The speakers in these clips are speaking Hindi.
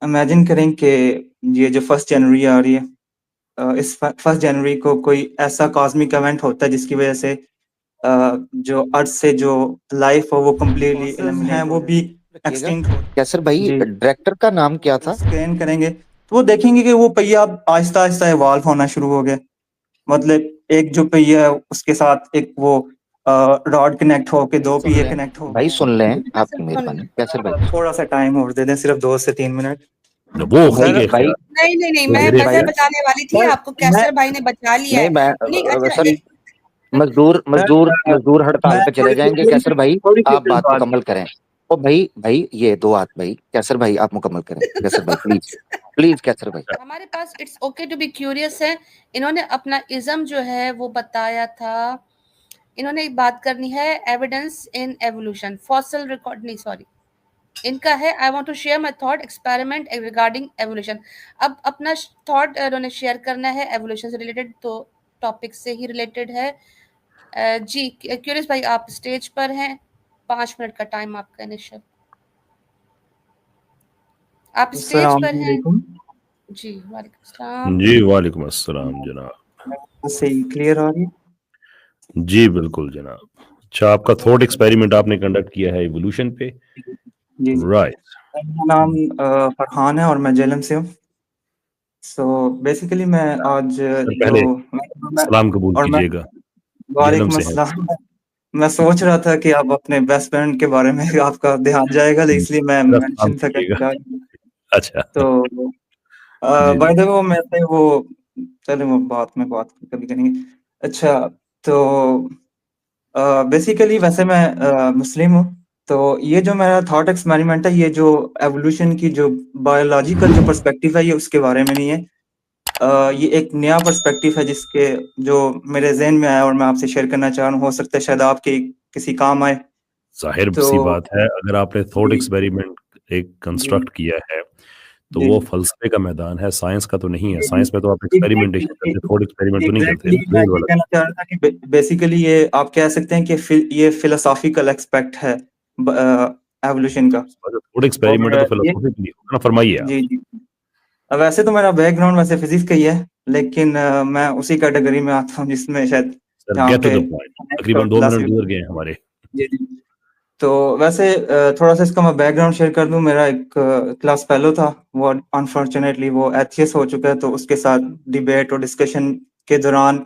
इमेजिन करें कि ये जो 1 जनवरी आ रही है, इस 1 जनवरी को कोई ऐसा कॉस्मिक इवेंट होता है जिसकी वजह से जो अर्थ से जो लाइफ हो वो कंप्लीटली फोर्सेस हैं एलिमिनेट वो हो भी जाए, रखिएगा। एक्सटिंक्ट हो। कैसर भाई, जी, डायरेक्टर का नाम क्या था? स्कैन करेंगे तो वो देखेंगे कि वो पहिया अब आहिस्ता-आहिस्ता इवॉल्व होना शुरू हो गया। मतलब एक जो पहिया है उसके साथ एक वो रॉड कनेक्ट होके भाई 2 सुन पहिए लें, कनेक्ट हो भाई गए सुन लें, हैं। आपकी मेहरबानी कैसर भाई। थोड़ा-सा टाइम और दे दें, सिर्फ 2 से 3 मिनट। वो भाई खुद के भाई इख्तियार नहीं नहीं नहीं, वो मैं मेरे बजर इख्तियार बचाने वाली थी, सर आपको मैं कैसर भाई ने बचा लिया नहीं, है। मैं नहीं अच्छा सर, एक मजदूर सर मजदूर मजदूर हड़ताल मैं पे चले जाएंगे। कैसर भाई थोड़ी आप सी बात बात मुकम्मल करें। ओ भाई भाई, ये दो हाथ भाई, कैसर भाई आप मुकम्मल करें। कैसर भाई प्लीज, प्लीज कैसर भाई। हमारे पास it's okay to be curious है। इन्होंने अपना इज्म जो है वो बताया था। इन्होंने एक बात करनी है, evidence in evolution, fossil record, नहीं सॉरी, इनका है I want to share my thought experiment regarding evolution. अब अपना थॉट इन्होंने शेयर करना है एवोल्यूशन से रिलेटेड, तो टॉपिक से ही रिलेटेड है। जी क्यूरियस भाई आप स्टेज पर हैं, 5 मिनट का टाइम आपका इनिशियल, आप स्टेज पर हैं। अस्सलामुअलैकुम। जी वालेकुम सलाम। जी वालेकुम अस्सलाम जनाब। सही क्लियर आ रही है? जी बिल्कुल जनाब। अच्छा, आपका थॉट एक्सपेरिमेंट आपने कंडक्ट किया है इवोल्यूशन पे, जी जी। राइट? मेरा नाम फरहान है और मैं जेलम से हूँ। सो बेसिकली मैं आज सर जो पहले मैं सलाम कबूल और मैं कीजिएगा। जेहलम वालेकुम से हैं। अस्सलाम। मैं सोच रहा था कि आप अपने बेस्ट फ्रेंड के बारे में आपका ध्यान जाएगा, इसलिए मैं मेरा सलाम मेंशन था कीजिएगा। करना। अच्छा। तो जी बाय जी। द वे वो मैं से वो चलो वो बात कभी करेंगे। अच्छा, तो बेसिकली वैसे मैं मुस्लिम हूँ। तो ये जो मेरा थॉट एक्सपेरिमेंट है, ये जो एवोल्यूशन की जो बायोलॉजिकल जो पर्सपेक्टिव है, ये उसके बारे में नहीं है। ये एक नया पर्सपेक्टिव है जिसके जो मेरे ज़हन में आया और मैं आपसे शेयर करना चाह रहा हूँ। हो सकता है शायद आपके किसी काम आए। जाहिर तो सी बात है, अगर आपने थॉट जी, एक्सपेरिमेंट एक जी, कंस्ट्रक्ट किया है तो जी, वो जी। फलसफे का मैदान है, साइंस का तो नहीं है। जी, जी। साइंस में तो आप एक्सपेरिमेंटेशन करते, थॉट एक्सपेरिमेंट तो नहीं करते, एग्ज़ैक्टली मैं रियल ये वाला। कहना चाह रहा था कि बेसिकली ये आप कह सकते हैं कि ये फिलोसॉफिकल एस्पेक्ट है एवोल्यूशन का। थॉट एक्सपेरिमेंट है और तो ये फिलोसॉफिकली होगा ना, फरमाइए आप। जी, जी। वैसे तो मेरा बैकग्राउंड वैसे फिज़िक्स का ही है, लेकिन मैं उसी कैटेगरी में आता हूँ जिसमें शायद सर जहाँ गेट टू पे द पॉइंट, तकरीबन 2 मिनट गुजर गए हैं हमारे। जी, जी। तो वैसे थोड़ा-सा इसका मैं बैकग्राउंड शेयर कर दूँ। मेरा एक क्लास फेलो था, वो अनफॉर्च्यूनेटली वो एथियस्ट हो चुका है, तो उसके साथ डिबेट और डिस्कशन के दौरान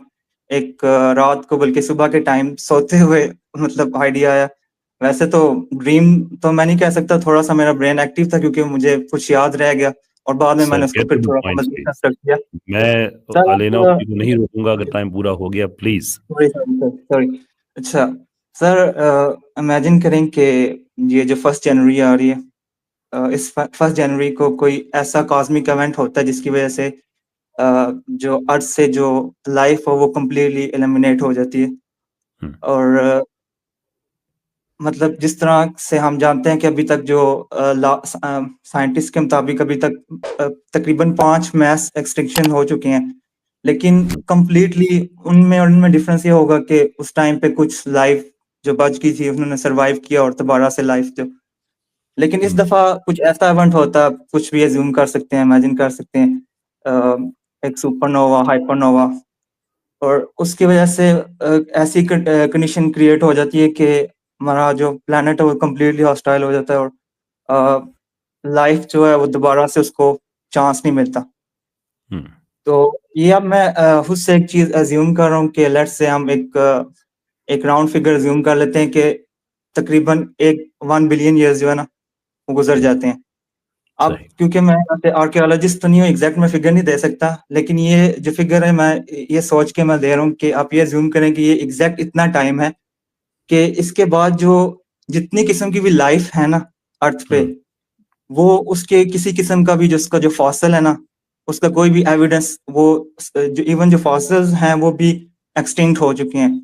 एक रात को बल्कि सुबह के टाइम सोते हुए मतलब आइडिया आया। वैसे तो ड्रीम तो मैं नहीं कह सकता, थोड़ा-सा मेरा ब्रेन एक्टिव था क्योंकि मुझे कुछ याद रह गया और बाद में सर मैंने उसको गेट फिर टू द थोड़ा-सा पॉइंट मज़ीद प्लीज। कंस्ट्रक्ट किया। मैं सर अलेना आप ओपी को नहीं रोकूंगा अगर टाइम पूरा हो गया, प्लीज। सॉरी। अच्छा, सर इमेजिन करें कि ये जो 1 जनवरी आ रही है, इस 1 जनवरी को कोई ऐसा कॉस्मिक इवेंट होता है जिसकी वजह से जो अर्थ से जो लाइफ हो वो कंप्लीटली एलिमिनेट हो जाती है। और मतलब जिस तरह से हम जानते हैं कि अभी तक जो साइंटिस्ट के मुताबिक अभी तक तकरीबन 5 मास एक्सटिंक्शन हो चुके हैं। लेकिन कंप्लीटली उनमें और इनमें डिफरेंस ये होगा कि उस टाइम पे कुछ लाइफ जो बच गई थी उन्होंने सर्वाइव किया और दोबारा से लाइफ जो, लेकिन इस दफ़ा कुछ ऐसा इवेंट होता है, कुछ भी अज़्यूम कर सकते हैं, इमेजिन कर सकते हैं, एक सुपरनोवा, हाइपरनोवा, और उसकी वजह से ऐसी कंडीशन क्रिएट हो जाती है कि हमारा जो प्लैनेट है वो कंप्लीटली हॉस्टाइल हो जाता है और लाइफ जो है वो दोबारा से उसको चांस नहीं मिलता। तो ये अब मैं खुद से एक चीज़ अज़्यूम कर रहा हूँ कि लेट्स से हम एक राउंड फिगर अज़्यूम कर लेते हैं कि तकरीबन 1 बिलियन ईयर्स जो है ना, वो गुज़र जाते हैं। अब सही। क्योंकि मैं वैसे आर्कियोलॉजिस्ट तो नहीं हूँ, एग्ज़ैक्ट मैं फिगर नहीं दे सकता, लेकिन ये जो फिगर है मैं ये सोच के मैं दे रहा हूँ कि आप ये अज़्यूम करें कि ये एग्ज़ैक्ट इतना टाइम है कि इसके बाद जो जितनी किस्म की भी लाइफ़ है ना अर्थ पे, वो उसके किसी किस्म का भी जो उसका जो फॉसिल है ना, उसका कोई भी एविडेंस वो जो इवन जो फॉसिल्स हैं वो भी एक्सटिंक्ट हो चुके हैं।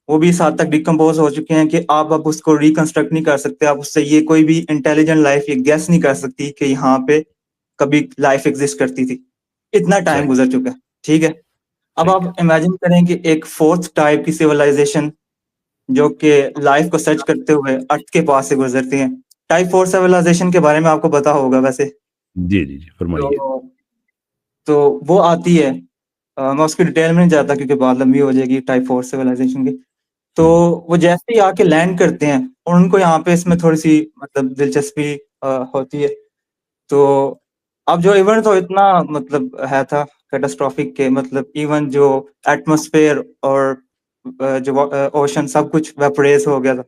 वो भी इस हद तक डिकम्पोज़ हो चुके हैं कि आप अब उसको रिकंस्ट्रक्ट नहीं कर सकते। आप उससे ये कोई भी इंटेलिजेंट लाइफ़ ये गेस नहीं कर सकती कि यहाँ पे कभी लाइफ़ एग्ज़िस्ट करती थी। इतना टाइम सही। गुज़र चुका है, ठीक है? अब ठीक है। आप इमेजिन करें कि एक 4th टाइप की सिविलाइज़ेशन जो कि लाइफ़ को सर्च करते हुए अर्थ के पास से गुज़रती है। टाइप 4 सिविलाइज़ेशन के बारे में आपको पता होगा वैसे। जी, जी, जी, फरमाइए। तो वो आती है। मैं उसकी डिटेल में नहीं जाता क्योंकि बात लंबी हो जाएगी टाइप 4 सिविलाइजेशन की। तो वो जैसे ही आके लैंड करते हैं और उनको यहाँ पे इसमें थोड़ी-सी मतलब दिलचस्पी होती है। तो अब जो इवेंट तो इतना मतलब है था कैटास्ट्रॉफिक के मतलब इवन जो एटमॉस्फेयर और जो ओशन सब कुछ वेपोराइज़ हो गया था।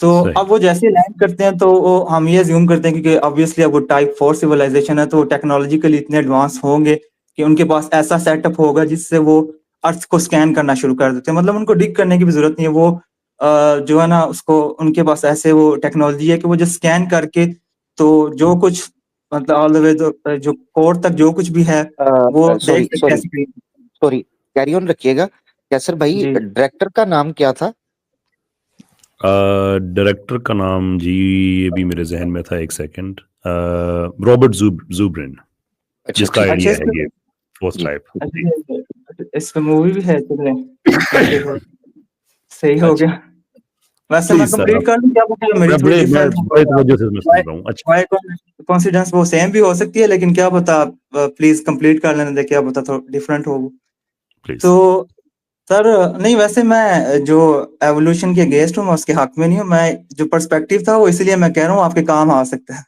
तो सही। अब वो जैसे ही लैंड करते हैं तो वो हम ये अज़्यूम करते हैं क्योंकि ऑब्वियसली अब वो टाइप 4 सिविलाइजेशन है तो टेक्नोलॉजिकली इतने एडवांस होंगे कि उनके पास ऐसा सेटअप होगा जिससे वो अर्थ को स्कैन करना शुरू कर देते हैं। मतलब उनको डिग करने की भी ज़रूरत नहीं है। वो जो है ना उसको उनके पास ऐसे वो टेक्नोलॉजी है कि वो जो स्कैन करके तो जो कुछ मतलब ऑल द वे जो कोर तक जो कुछ भी है वो देख सॉरी सकते हैं sorry screen. Sorry, carry on रखिएगा। कैसर भाई, जी। डायरेक्टर का नाम क्या था? डायरेक्टर का नाम जी ये भी मेरे ज़हन में था, एक सेकंड। रॉबर्ट ज़ूब्रिन, अच्छा, जिसका ठीक है। अच्छा आइडिया है इसमें ये फोर्थ जी, टाइप। ठीक है। अच्छा इसमें मूवी भी है चलिए ओके सही हो अच्छा, गया। वैसे मैं प्लीज़ सर कंप्लीट आप। कर लूँ क्या पता मेरी थोड़ी मैं डिफरेंट हो बड़े तवज्जो से मैं सुन बाय रहा हूँ। अच्छा, बाय कोइंसिडेंस वो सेम भी हो सकती है लेकिन क्या पता आप प्लीज़ कंप्लीट कर लेने दें क्या पता थोड़ा डिफरेंट हो। प्लीज़। तो सर नहीं वैसे मैं जो एवोल्यूशन के अगेंस्ट हूँ मैं उसके हक में नहीं हूँ। मैं जो पर्सपेक्टिव था वो इसलिए मैं कह रहा हूँ आपके काम आ सकता है।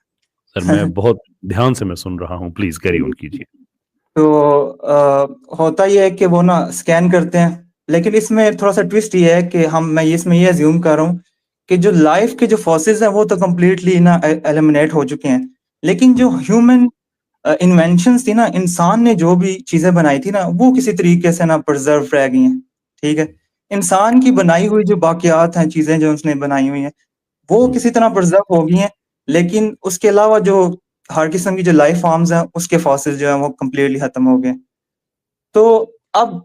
सर मैं बहुत ध्यान से मैं सुन रहा हूँ, प्लीज़ कैरी ऑन कीजिए। तो होता ये है कि वो ना स्कैन करते हैं लेकिन इसमें थोड़ा-सा ट्विस्ट ये है कि मैं इसमें ये अज़्यूम कर रहा हूँ कि जो लाइफ़ के जो फोर्सेस हैं वो तो कंप्लीटली ना एलिमिनेट हो चुके हैं। लेकिन जो ह्यूमन इन्वेंशंस थी ना इंसान ने जो भी चीज़ें बनाई थी ना वो किसी तरीके से ना प्रिज़र्व रह गई हैं, ठीक है? इंसान की बनाई हुई जो बाक़ियात हैं, चीज़ें जो उसने बनाई हुई हैं, वो किसी तरह प्रिज़र्व हो गई हैं, लेकिन उसके अलावा जो हर किस्म की जो लाइफ़ फ़ॉर्म्स हैं, उसके फॉसिल्स जो हैं वो कंप्लीटली ख़त्म हो गए हैं। तो अब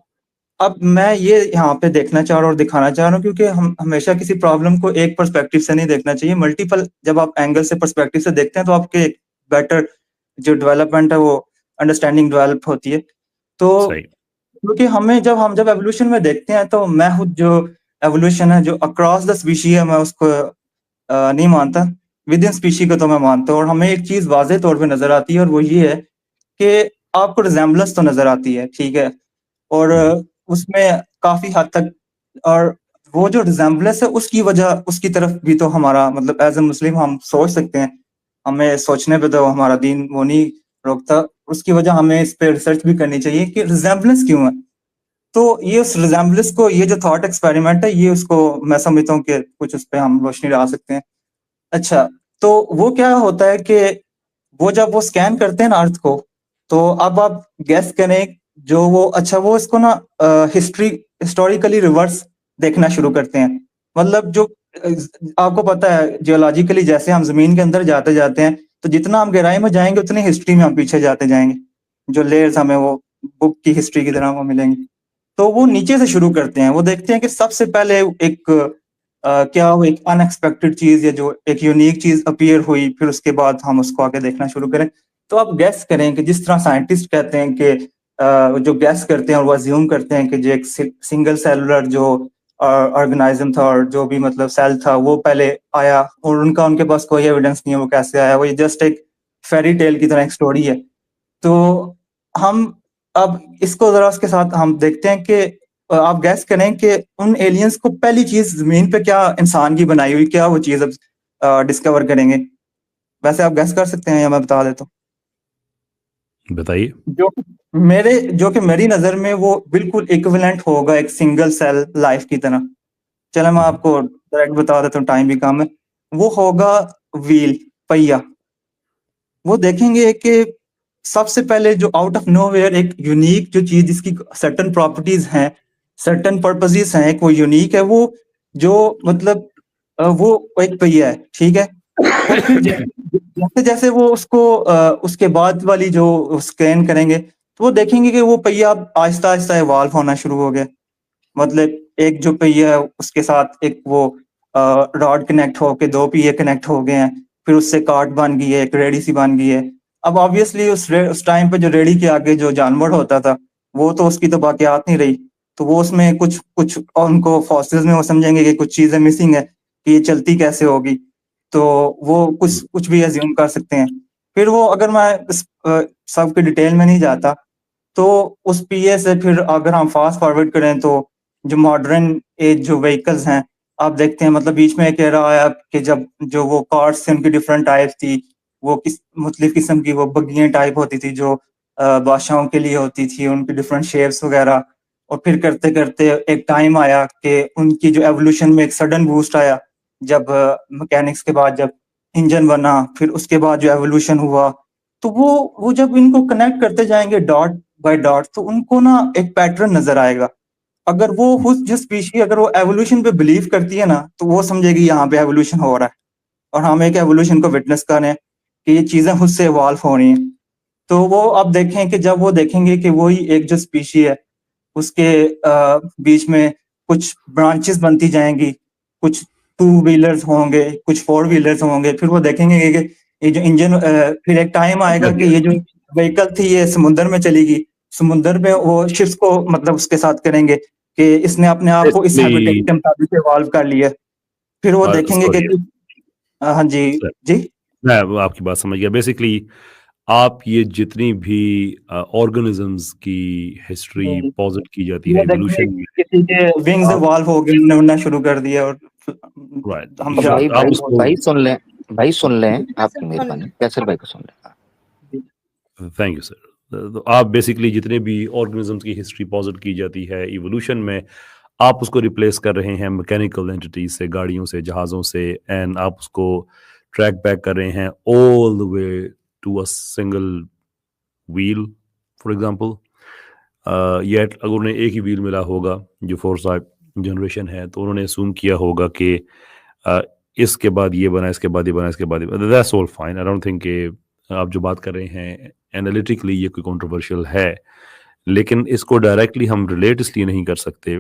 अब मैं ये यहाँ पे देखना चाह रहा हूँ और दिखाना चाह रहा हूँ क्योंकि हम हमेशा किसी प्रॉब्लम को एक पर्सपेक्टिव से नहीं देखना चाहिए, मल्टीपल जब आप एंगल से पर्सपेक्टिव से देखते हैं तो आपके बेटर जो डेवलपमेंट है वो अंडरस्टैंडिंग डेवलप होती है। तो सही। क्योंकि हम जब एवोल्यूशन में देखते हैं तो मैं खुद जो एवोल्यूशन है जो अक्रॉस द स्पीशी है मैं उसको नहीं मानता। विद इन स्पीशी को तो मैं मानता हूँ और हमें एक चीज़ वाज़ेह तौर पे नज़र आती है और वो ये है कि आपको रिज़ेम्बलेंस तो नज़र आती है, ठीक है? और उसमें काफ़ी हद तक और वो जो रिज़ेम्बलेंस है उसकी वजह उसकी तरफ भी तो हमारा मतलब एज़ अ मुस्लिम हम सोच सकते हैं। हमें सोचने पे तो हमारा दीन वो नहीं रोकता। उसकी वजह हमें इस पे रिसर्च भी करनी चाहिए कि रिज़ेम्बलेंस क्यों है? तो ये उस रिज़ेम्बलेंस को ये जो थॉट एक्सपेरिमेंट है ये उसको मैं समझता हूँ कि कुछ उस पे हम रोशनी डाल सकते हैं। अच्छा, तो वो क्या होता है कि वो जब वो स्कैन करते हैं ना अर्थ को, तो अब आप गेस करें जो वो अच्छा वो इसको ना हिस्टोरिकली रिवर्स देखना शुरू करते हैं। मतलब जो आपको पता है जियोलॉजिकली जैसे हम ज़मीन के अंदर जाते-जाते हैं, तो जितना हम गहराई में जाएँगे उतनी हिस्ट्री में हम पीछे जाते जाएँगे। जो लेयर्स हमें वो बुक की हिस्ट्री की तरह वो मिलेंगी। तो वो नीचे से शुरू करते हैं, वो देखते हैं कि सबसे पहले एक क्या वो एक अनएक्सपेक्टेड चीज़ या जो एक यूनिक चीज़ अपीयर हुई, फिर उसके बाद हम उसको आगे देखना शुरू करें। तो आप गेस करें कि जिस तरह साइंटिस्ट कहते हैं कि जो गेस करते हैं और वो अज़्यूम करते हैं कि जो एक सिंगल सेलुलर जो ऑर्गेनिज़्म था और जो भी मतलब सेल था, वो पहले आया और उनके पास कोई एविडेंस नहीं है वो कैसे आया, वो ये जस्ट एक फेयरी टेल की तरह एक स्टोरी है। तो हम अब इसको ज़रा उसके साथ हम देखते हैं कि आप गेस करें कि उन एलियंस को पहली चीज़ ज़मीन पे क्या इंसान की बनाई हुई क्या वो चीज़ अब डिस्कवर करेंगे? वैसे आप गेस कर सकते हैं या मैं बता देता हूँ? बताइए। जो कि मेरी नज़र में वो बिल्कुल इक्विवेलेंट होगा एक सिंगल सेल लाइफ़ की तरह। चलो मैं आपको डायरेक्ट बता देता हूँ टाइम भी कम है। वो होगा व्हील, पहिया। वो देखेंगे कि सबसे पहले जो आउट ऑफ नोवेयर एक यूनिक जो चीज़ जिसकी सर्टेन प्रॉपर्टीज़ हैं, सर्टेन पर्पसेस हैं, एक वो यूनिक है वो जो मतलब वो एक पहिया है, ठीक है? और फिर जैसे-जैसे वो उसको उसके बाद वाली जो स्कैन करेंगे, तो वो देखेंगे कि वो पहिया अब आहिस्ता-आहिस्ता इवॉल्व होना शुरू हो गया। मतलब एक जो पहिया है उसके साथ एक वो रॉड कनेक्ट होके 2 पहिए कनेक्ट हो गए हैं, फिर उससे कार्ट बन गई है, एक रेहड़ी सी बन गई है। अब ऑब्वियसली उस टाइम पे जो रेहड़ी के आगे जो जानवर होता था, वो तो उसकी तो बाक़ियात नहीं रही। तो वो उसमें कुछ कुछ उनको फॉसिल्स में वो समझेंगे कि कुछ चीज़ें मिसिंग है, कि ये चलती कैसे होगी? तो वो कुछ कुछ भी अज़्यूम कर सकते हैं। फिर वो अगर मैं सबकी डिटेल में नहीं जाता, तो उस पीए से फिर अगर हम फास्ट फॉरवर्ड करें तो जो मॉडर्न एज जो व्हीकल्स हैं, आप देखते हैं मतलब बीच में एक एरा आया कि जब जो वो कार्स थी उनकी डिफरेंट टाइप्स थी, वो किस मुख्तलिफ किस्म की वो बग्गियाँ टाइप होती थी जो बादशाहों के लिए होती थी, उनकी डिफरेंट शेप्स वगैरह। और फिर करते-करते एक टाइम आया कि उनकी जो एवोल्यूशन में एक सडन बूस्ट आया, जब मैकेनिक्स के बाद जब इंजन बना, फिर उसके बाद जो एवोल्यूशन हुआ, तो वो जब इनको कनेक्ट करते जाएँगे डॉट बाय डॉट, तो उनको ना एक पैटर्न नज़र आएगा। अगर वो उस जो स्पीशी अगर वो एवोल्यूशन पे बिलीव करती है ना, तो वो समझेगी यहाँ पे एवोल्यूशन हो रहा है और हम एक एवोल्यूशन को विटनेस कर रहे हैं कि ये चीज़ें खुद से इवॉल्व हो रही हैं। तो वो आप देखें कि जब वो देखेंगे कि वही एक जो स्पीशी है, उसके बीच में कुछ ब्रांचेस बनती जाएँगी, कुछ 2 व्हीलर्स होंगे, कुछ 4 व्हीलर्स होंगे, फिर वो देखेंगे कि ये जो इंजन फिर एक टाइम आएगा कि ये जो व्हीकल थी ये समुद्र में चलेगी, समुद्र में वो शिप्स को मतलब उसके साथ करेंगे कि इसने अपने आप को इस हैबिटेट Basically, के मुताबिक इवॉल्व कर लिया। फिर वो देखेंगे sorry, कि हाँ जी, sir, जी? मैं वो आपकी बात समझ गया। बेसिकली आप ये जितनी भी ऑर्गेनिजम्स की हिस्ट्री पॉजिट की जाती है ये देखेंगे एवोल्यूशन में, किसी के विंग्स आप इवॉल्व हो गए, उन्होंने उड़ना शुरू कर दिया और राइट हम तो जा भाई आप भाई उसको भाई सुन लें, भाई सुन लें, कैसर आपकी सुन मेहरबानी, लें। कैसर भाई को सुन लें। हाँ। Thank you sir. तो आप बेसिकली जितने भी ऑर्गेनिजम्स की हिस्ट्री पॉजिट की जाती है इवोल्यूशन में, आप उसको रिप्लेस कर रहे हैं मैकेनिकल एंटिटीज से, गाड़ियों से, जहाज़ों से, एंड आप उसको ट्रैक बैक कर रहे हैं all the way to a single wheel for example. Yet अगर उन्हें एक ही व्हील मिला होगा जो फोर्थ जनरेशन है, तो उन्होंने assume किया होगा कि अ, इसके बाद ये बना, इसके बाद ये बना, इसके बाद ये बना। That's all fine. I don't think कि आप जो बात कर रहे हैं एनालिटिकली ये कोई कंट्रोवर्शियल है, लेकिन इसको डायरेक्टली हम रिलेट इसलिए नहीं कर सकते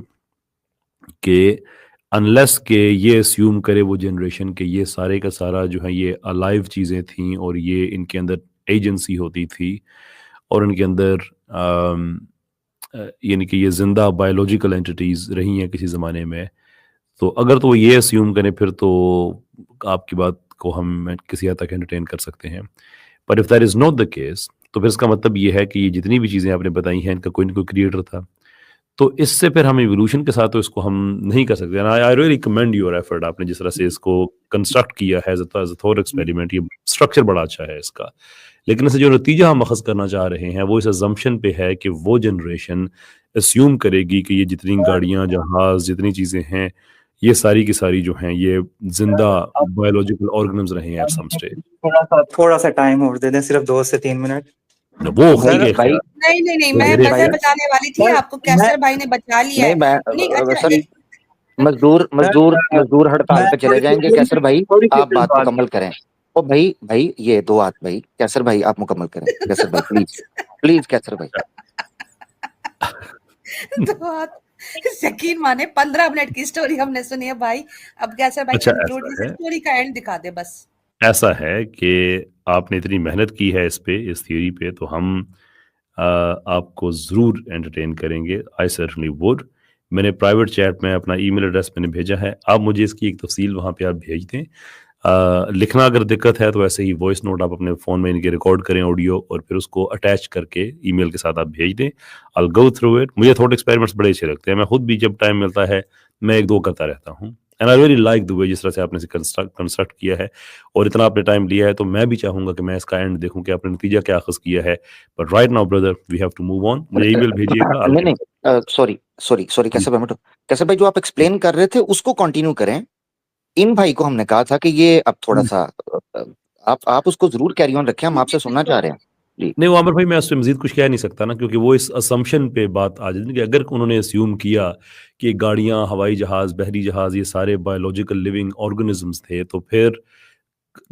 कि अनलेस के ये अस्यूम करे वो जनरेशन के ये सारे का सारा जो है ये अलाइव चीज़ें थी और ये इनके अंदर एजेंसी होती थी और इनके अंदर यानी कि ये जिंदा बायोलॉजिकल एंटिटीज़ रही हैं किसी ज़माने में। तो अगर तो वो ये अस्यूम करें फिर तो आपकी बात को हम किसी हद तक एंटरटेन कर सकते हैं। पर if that is not the case, तो फिर इसका मतलब ये है कि ये जितनी भी चीज़ें आपने बताई हैं इनका कोई ना कोई क्रिएटर था। तो इससे फिर हम इवोल्यूशन के साथ तो इसको हम नहीं कर सकते। I really commend your effort, आपने जिस तरह से इसको कंस्ट्रक्ट किया है एज अ थॉट एक्सपेरिमेंट, ये स्ट्रक्चर बड़ा अच्छा है इसका। लेकिन इससे जो नतीजा हम अखज़ करना चाह रहे हैं वो इस अजम्पशन पे है कि वो जनरेशन अस्यूम करेगी कि ये जितनी गाड़ियाँ, जहाज़, जितनी चीज़ें हैं, ये सारी की सारी जो हैं ये जिंदा बायोलॉजिकल ऑर्गेनिम्स रहे हैं एट सम स्टेज। थोड़ा-सा टाइम और दे दें, सिर्फ 2 से 3 मिनट। वो तो खैर भाई ये भाई खैर नहीं, वो मैं मेरे भाई बजर बचाने वाली थी, सर, आपको कैसर भाई ने बचा लिया नहीं, है। मैं नहीं, अच्छा सर एक मजदूर हड़ताल पे चले जाएंगे। कैसर भाई थोड़ी-सी आप बात मुकम्मल करें। ओ भाई भाई ये दो हाथ भाई, कैसर भाई आप मुकम्मल करें। कैसर भाई प्लीज प्लीज कैसर भाई। तो आप यकीन माने 15 मिनट की स्टोरी हमने सुनी है भाई। अब कैसर भाई अच्छा कंक्लूड ऐसा है, स्टोरी का एंड दिखा दे बस। ऐसा है कि आपने इतनी मेहनत की है इस पे, इस थ्योरी पे, तो हम आपको ज़रूर एंटरटेन करेंगे। आई सर्टनली वुड। मैंने प्राइवेट चैट में अपना ईमेल एड्रेस मैंने भेजा है, आप मुझे इसकी एक तफसील वहाँ पे आप भेज दें। लिखना अगर दिक्कत है तो ऐसे ही वॉइस नोट आप अपने फ़ोन में इनके रिकॉर्ड करें ऑडियो और फिर उसको अटैच करके ईमेल के साथ आप भेज दें। I will go through it. मुझे थॉट एक्सपेरिमेंट्स बड़े अच्छे लगते हैं, मैं खुद भी जब टाइम मिलता है मैं 1-2 करता रहता हूँ। And I really like the way जिस तरह से आपने इसे कंस्ट्रक्ट किया है और इतना आपने टाइम लिया है, तो मैं भी चाहूँगा कि मैं इसका एंड देखूँ कि आपने नतीजा क्या अखज़ किया है। But right now brother we have to move on. मुझे ईमेल भेजिएगा। नहीं नहीं सॉरी कैसर भाई जो आप एक्सप्लेन कर रहे थे उसको कंटिन्यू करें। इन भाई को हमने कहा था कि ये अब थोड़ा सा आप उसको जरूर कैरी ऑन रखें, हम आपसे सुनना चाह रहे हैं जी। नहीं, वो आमिर भाई मैं उससे मज़ीद कुछ कह नहीं सकता ना, क्योंकि वो इस असम्पशन पे बात आ जाती है कि अगर उन्होंने अस्यूम किया कि गाड़ियाँ, हवाई जहाज़, बहरी जहाज़ ये सारे बायोलॉजिकल लिविंग ऑर्गेनिजम्स थे, तो फिर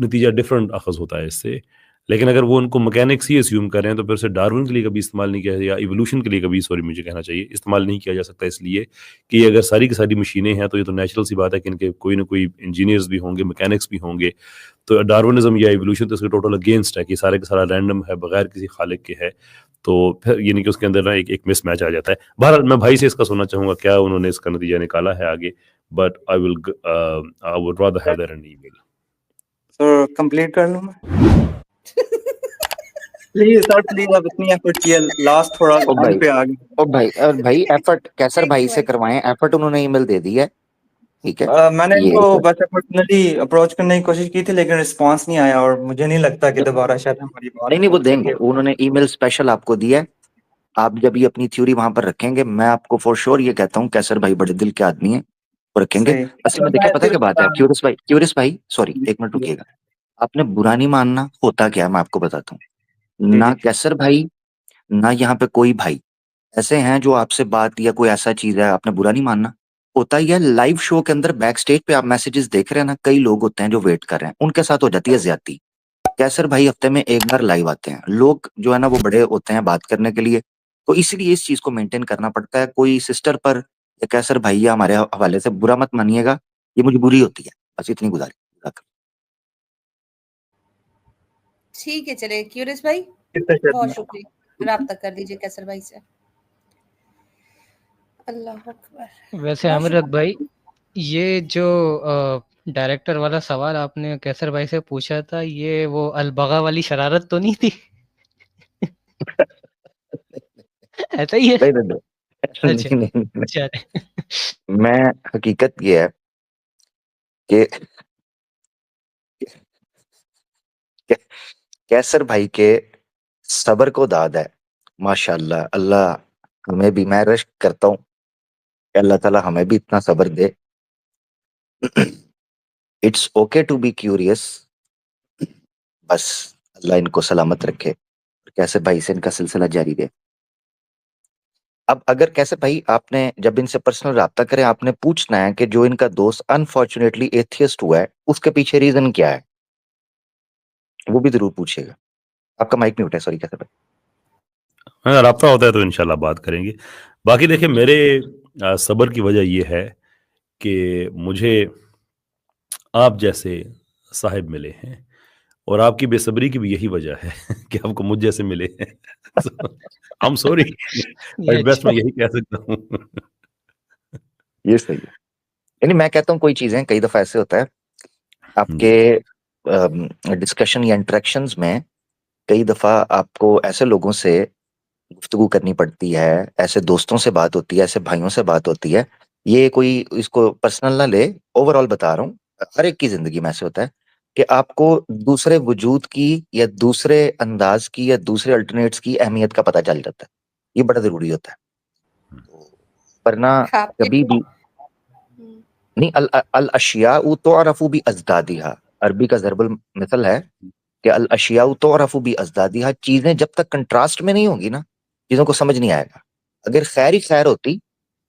नतीजा डिफरेंट अखज़ होता है इससे। लेकिन अगर वो उनको मैकेनिक्स ही अस्यूम कर रहे हैं तो फिर उसे डार्विन के लिए कभी इस्तेमाल नहीं किया, या इवोल्यूशन के लिए कभी, सॉरी मुझे कहना चाहिए, इस्तेमाल नहीं किया जा सकता, इसलिए कि अगर सारी की सारी मशीनें हैं तो ये तो नेचुरल सी बात है कि इनके कोई ना कोई इंजीनियर्स भी होंगे, मैकेनिक्स भी होंगे। तो डार्विनिज्म या इवोल्यूशन तो इसके टोटल अगेंस्ट है कि सारे का सारा रैंडम है, बगैर किसी खालिक के है। तो फिर यानी कि उसके अंदर ना एक मिसमैच आ जाता है। बहरहाल मैं भाई से इसका सुनना चाहूँगा क्या उन्होंने इसका नतीजा निकाला है आगे, but I would rather have that an email. तो कंप्लीट कर लूँ मैं? प्लीज सर, प्लीज आप इतनी एफर्ट किए, लास्ट थोड़ा ओ भाई एंड पे आ गए। ओ भाई एफर्ट कैसर Thank भाई you, से भाई। करवाएं, एफर्ट उन्होंने ईमेल दे दी है, ठीक है। मैंने ये इनको वैसे पर्सनली अप्रोच करने की कोशिश की थी, लेकिन रिस्पांस नहीं आया, और मुझे नहीं लगता कि दोबारा शायद हमारी बात नहीं वो हो देंगे, सके। उन्होंने ईमेल स्पेशल आपको दिया है। आप जब ये अपनी थ्योरी वहां पर रखेंगे, मैं आपको फॉर श्योर ये कहता हूँ कैसर भाई बड़े दिल के आदमी है, वो रखेंगे। सही। असल में मैं देखिए, पता क्या सिर्फ बात है, क्यूरियस भाई सॉरी, एक मिनट रुकिएगा। आपने बुरा नहीं मानना, होता क्या है मैं आपको बताता हूँ। जी ना जी कैसर भाई, ना यहाँ पे कोई भाई ऐसे हैं जो आपसे बात या कोई ऐसा चीज है आपने बुरा नहीं मानना। होता ही है, लाइव शो के अंदर बैक स्टेज पे आप मैसेजेस देख रहे हैं ना, कई लोग होते हैं जो वेट कर रहे हैं, उनके साथ हो जाती है ज्यादती। कैसर भाई हफ्ते में एक बार लाइव आते हैं, लोग जो है ना वो बड़े होते हैं बात करने के लिए, तो इसलिए इस चीज को मेंटेन करना पड़ता है। कोई सिस्टर पर या कैसर भाई या हमारे हवाले से बुरा मत मानिएगा, ये मजबूरी होती है, बस इतनी गुजारिश। ठीक है, चलिए क्यूरियस भाई, कितना बहुत शुक्रिया, राब्ता कर लीजिए कैसर भाई से। अल्लाह अकबर। वैसे बहुत अमृत शुक्रिया। भाई, ये जो डायरेक्टर वाला सवाल आपने कैसर भाई से पूछा था, ये वो अलबगा वाली शरारत तो नहीं थी? ऐसा ही है? नहीं नहीं नहीं अच्छा नहीं, नहीं, नहीं। चले। मैं हकीकत ये है कि कैसर भाई के सब्र को दाद है, माशाल्लाह। अल्लाह हमें भी, मैं रश्क करता हूँ कि अल्लाह ताला हमें भी इतना सब्र दे। It's okay to be curious, बस अल्लाह इनको सलामत रखे, कैसर भाई से इनका सिलसिला जारी रहे। अब अगर कैसर भाई आपने जब इनसे पर्सनल राब्ता करें, आपने पूछना है कि जो इनका दोस्त अनफॉर्चुनेटली एथियस्ट हुआ है उसके पीछे रीजन क्या है, वो भी जरूर पूछिएगा। आपका माइक म्यूट है, सॉरी कैसर भाई। हाँ, राब्ता होता है तो इंशाल्लाह बात करेंगे। बाकी देखिए, मेरे सब्र की वजह ये है कि मुझे आप जैसे साहिब मिले हैं, और आपकी बेसब्री की भी यही वजह है कि आपको मुझ जैसे मिले हैं। आई एम सॉरी, ये बट बेस्ट अच्छा। मैं यही कह सकता हूँ। ये सही है। यानी मैं कहता हूँ कोई चीजें कई दफा ऐसे होता है जी आपके डिस्कशन या इंटरेक्शंस में, कई दफा आपको ऐसे लोगों से गुफ्तगू करनी पड़ती है, ऐसे दोस्तों से बात होती है, ऐसे भाइयों से बात होती है। ये कोई इसको पर्सनल ना ले, ओवरऑल बता रहा हूँ, हर एक की जिंदगी में ऐसे होता है कि आपको दूसरे वजूद की या दूसरे अंदाज की या दूसरे अल्टरनेट्स की अहमियत का पता चल जाता है। ये बड़ा जरूरी होता है। तो वरना आपने कभी भी नहीं, अल अल अशिया तुअरफु बि अज़दादिहा, अरबी का ज़र्बुल मिसल है कि अल अशिया तुअरफु बि अज़दादिहा, चीजें जब तक कंट्रास्ट में नहीं होंगी ना, चीजों को समझ नहीं आएगा। अगर खैर ही खैर होती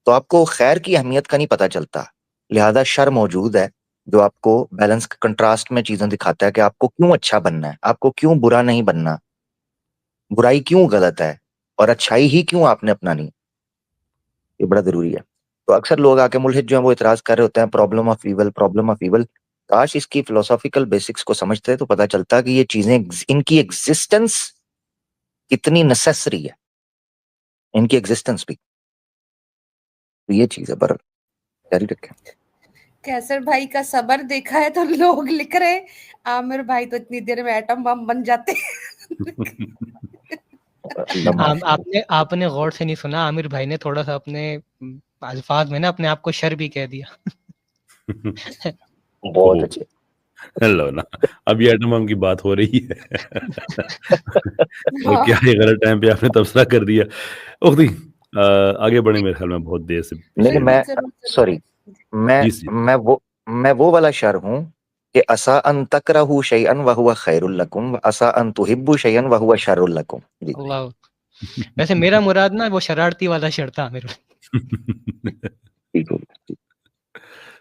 तो आपको खैर की अहमियत का नहीं पता चलता। लिहाजा शर मौजूद है जो आपको बैलेंस कंट्रास्ट में चीजें दिखाता है कि आपको क्यों अच्छा बनना है, आपको क्यों बुरा नहीं बनना, बुराई क्यों गलत है और अच्छाई ही क्यों आपने अपनानी। ये बड़ा जरूरी है। तो अक्सर लोग आके मुल्हिद जो है वो इतराज कर रहे होते हैं, problem of evil, problem of evil. काश इसकी फिलोसॉफिकल बेसिक्स को समझते तो पता चलता कि ये चीजें, इनकी एग्जिस्टेंस कितनी नेसेसरी है, इनकी एग्जिस्टेंस भी। तो ये चीज है, पर जारी रखें। कैसर भाई का सबर देखा है तो लोग लिख रहे हैं, आमिर भाई तो इतनी देर में एटम बम बन जाते अल्लाह माफ करे। आपने आपने गौर से नहीं सुना, आमिर भाई ने थोड़ा सा अपने अल्फाज में ना अपने आप को शर भी कह दिया। बहुत अच्छे। हेलो ना, अब ये एटम बम की बात हो रही है। और हाँ। क्या ये गलत टाइम पे आपने तबसरा कर दिया। उख्ती, आगे बढ़े, मेरे ख्याल में बहुत देर से नहीं पिछले। मैं, जरूर सॉरी, मैं जी जी। मैं वो वाला शर हूँ कि असा अन तकरहु शैअन व हुवा खैरुल लकुम व असा अन तुहिब्बु शैअन व हुवा शर्रुल लकुम। जी अल्लाह। वैसे मेरा मुराद ना वो शरारती वाला शर था आमिर भाई। ठीक हो गया।